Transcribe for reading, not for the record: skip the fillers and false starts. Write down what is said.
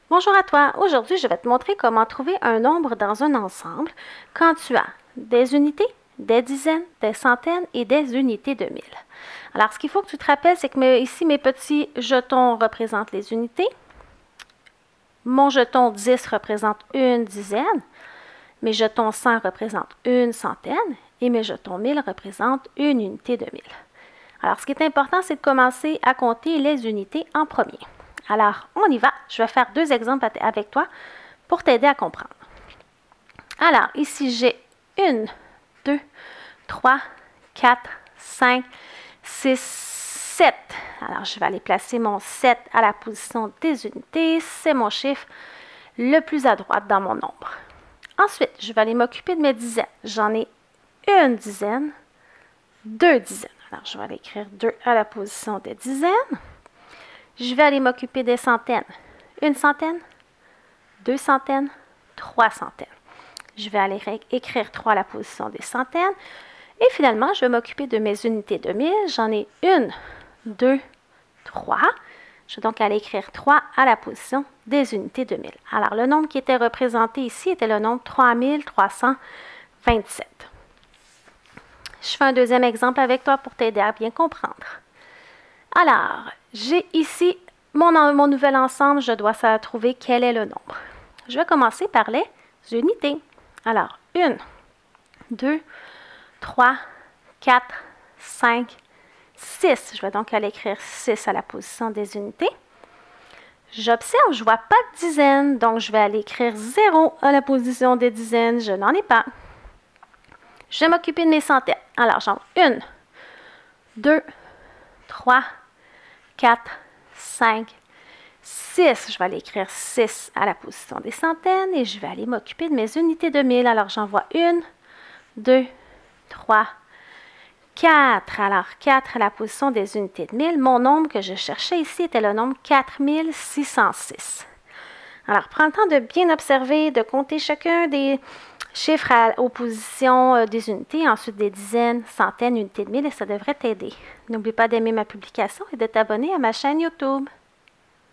Bonjour à toi. Aujourd'hui, je vais te montrer comment trouver un nombre dans un ensemble quand tu as des unités, des dizaines, des centaines et des unités de mille. Alors, ce qu'il faut que tu te rappelles, c'est que ici, mes petits jetons représentent les unités. Mon jeton 10 représente une dizaine. Mes jetons 100 représentent une centaine. Et mes jetons 1000 représentent une unité de mille. Alors, ce qui est important, c'est de commencer à compter les unités en premier. Alors, on y va. Je vais faire deux exemples avec toi pour t'aider à comprendre. Alors, ici, j'ai 1, 2, 3, 4, 5, 6, 7. Alors, je vais aller placer mon 7 à la position des unités. C'est mon chiffre le plus à droite dans mon nombre. Ensuite, je vais aller m'occuper de mes dizaines. J'en ai une dizaine, deux dizaines. Alors, je vais aller écrire 2 à la position des dizaines. Je vais aller m'occuper des centaines. Une centaine, deux centaines, trois centaines. Je vais aller écrire 3 à la position des centaines. Et finalement, je vais m'occuper de mes unités de mille. J'en ai 1, 2, 3. Je vais donc aller écrire 3 à la position des unités de mille. Alors, le nombre qui était représenté ici était le nombre 3327. Je fais un deuxième exemple avec toi pour t'aider à bien comprendre. Alors, j'ai ici mon nouvel ensemble. Je dois trouver quel est le nombre. Je vais commencer par les unités. Alors, 1, 2, 3, 4, 5, 6. Je vais donc aller écrire 6 à la position des unités. J'observe, je ne vois pas de dizaines, donc je vais aller écrire 0 à la position des dizaines. Je n'en ai pas. Je vais m'occuper de mes centaines. Alors, j'en ai 1, 2, 3, 4, 5, 6. Je vais aller écrire 6 à la position des centaines et je vais aller m'occuper de mes unités de mille. Alors, j'en vois 1, 2, 3, 4. Alors, 4 à la position des unités de mille. Mon nombre que je cherchais ici était le nombre 4606. Alors, prends le temps de bien observer, de compter chacun des chiffres aux positions des unités, ensuite des dizaines, centaines, unités de mille, et ça devrait t'aider. N'oublie pas d'aimer ma publication et de t'abonner à ma chaîne YouTube.